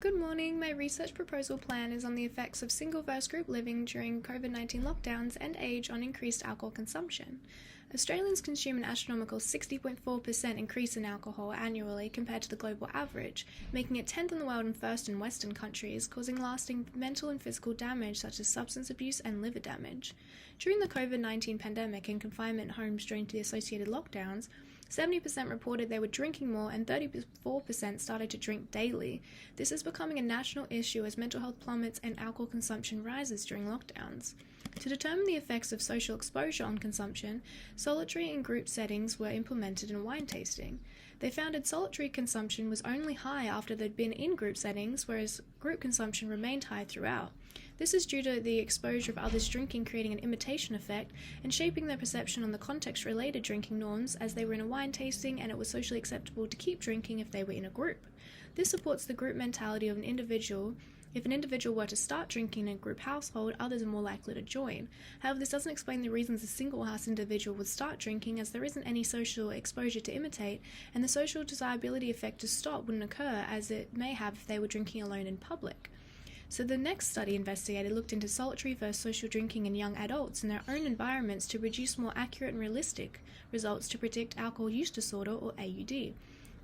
Good morning. My research proposal plan is on the effects of single versus group living during COVID-19 lockdowns and age on increased alcohol consumption. Australians consume an astronomical 60.4% increase in alcohol annually compared to the global average, making it 10th in the world and first in Western countries, causing lasting mental and physical damage such as substance abuse and liver damage. During the COVID-19 pandemic and confinement homes during the associated lockdowns, 70% reported they were drinking more and 34% started to drink daily. This is becoming a national issue as mental health plummets and alcohol consumption rises during lockdowns. To determine the effects of social exposure on consumption, solitary and group settings were implemented in wine tasting. They found that solitary consumption was only high after they'd been in group settings, whereas group consumption remained high throughout. This is due to the exposure of others drinking creating an imitation effect and shaping their perception on the context-related drinking norms as they were in a wine tasting and it was socially acceptable to keep drinking if they were in a group. This supports the group mentality of an individual. If an individual were to start drinking in a group household, others are more likely to join. However, this doesn't explain the reasons a single house individual would start drinking, as there isn't any social exposure to imitate, and the social desirability effect to stop wouldn't occur as it may have if they were drinking alone in public. So the next study investigated looked into solitary versus social drinking in young adults in their own environments to produce more accurate and realistic results to predict alcohol use disorder, or AUD.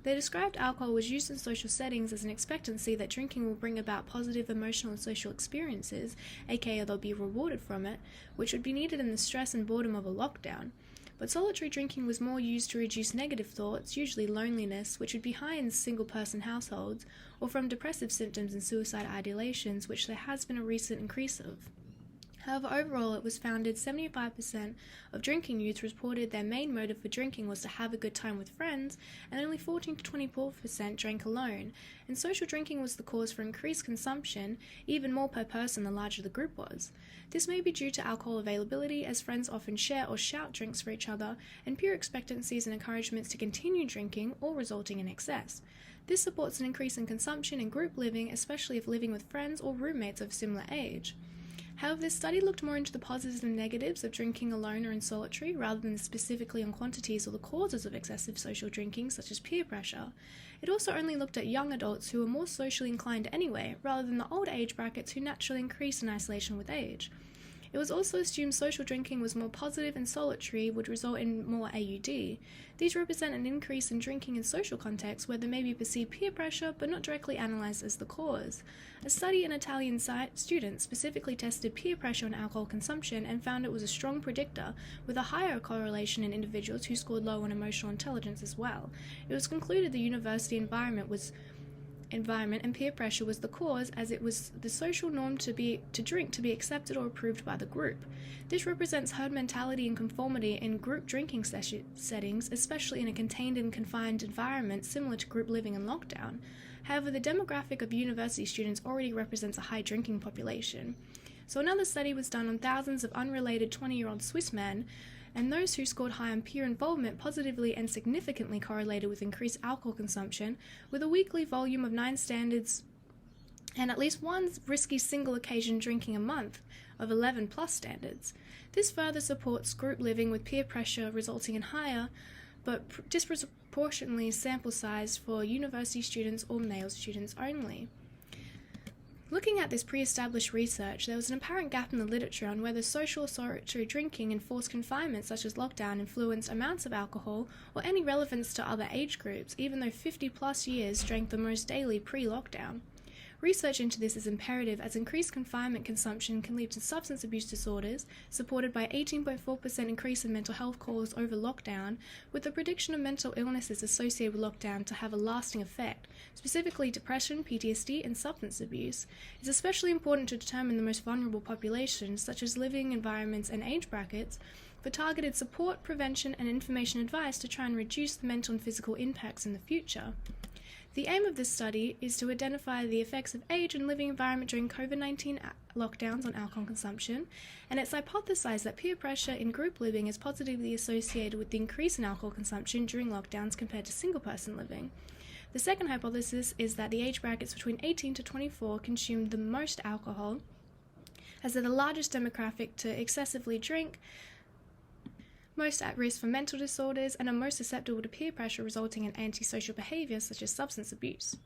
They described alcohol was used in social settings as an expectancy that drinking will bring about positive emotional and social experiences, aka they'll be rewarded from it, which would be needed in the stress and boredom of a lockdown. But solitary drinking was more used to reduce negative thoughts, usually loneliness, which would be high in single-person households, or from depressive symptoms and suicide ideations, which there has been a recent increase of. However, overall, it was found that 75% of drinking youths reported their main motive for drinking was to have a good time with friends, and only 14 to 24% drank alone, and social drinking was the cause for increased consumption, even more per person the larger the group was. This may be due to alcohol availability, as friends often share or shout drinks for each other, and peer expectancies and encouragements to continue drinking, all resulting in excess. This supports an increase in consumption in group living, especially if living with friends or roommates of similar age. However, this study looked more into the positives and negatives of drinking alone or in solitary, rather than specifically on quantities or the causes of excessive social drinking, such as peer pressure. It also only looked at young adults who were more socially inclined anyway, rather than the old age brackets who naturally increase in isolation with age. It was also assumed social drinking was more positive and solitary would result in more AUD. These represent an increase in drinking in social contexts where there may be perceived peer pressure but not directly analysed as the cause. A study in Italian students specifically tested peer pressure on alcohol consumption and found it was a strong predictor, with a higher correlation in individuals who scored low on emotional intelligence as well. It was concluded the university environment and peer pressure was the cause, as it was the social norm to drink to be accepted or approved by the group. This represents herd mentality and conformity in group drinking settings, especially in a contained and confined environment similar to group living and lockdown. However, the demographic of university students already represents a high drinking population. So another study was done on thousands of unrelated 20-year-old Swiss men, and those who scored high on peer involvement positively and significantly correlated with increased alcohol consumption, with a weekly volume of 9 standards and at least one risky single occasion drinking a month of 11 plus standards. This further supports group living with peer pressure resulting in higher but disproportionately sample size for university students or male students only. Looking at this pre-established research, there was an apparent gap in the literature on whether social or solitary drinking and forced confinement such as lockdown influenced amounts of alcohol or any relevance to other age groups, even though 50 plus years drank the most daily pre-lockdown. Research into this is imperative, as increased confinement consumption can lead to substance abuse disorders, supported by 18.4% increase in mental health calls over lockdown, with the prediction of mental illnesses associated with lockdown to have a lasting effect, specifically depression, PTSD, and substance abuse. It's especially important to determine the most vulnerable populations, such as living environments and age brackets, for targeted support, prevention, and information advice to try and reduce the mental and physical impacts in the future. The aim of this study is to identify the effects of age and living environment during COVID-19 lockdowns on alcohol consumption, and it's hypothesized that peer pressure in group living is positively associated with the increase in alcohol consumption during lockdowns compared to single-person living. The second hypothesis is that the age brackets between 18 to 24 consume the most alcohol, as they're the largest demographic to excessively drink, most at risk for mental disorders, and are most susceptible to peer pressure resulting in antisocial behaviour such as substance abuse.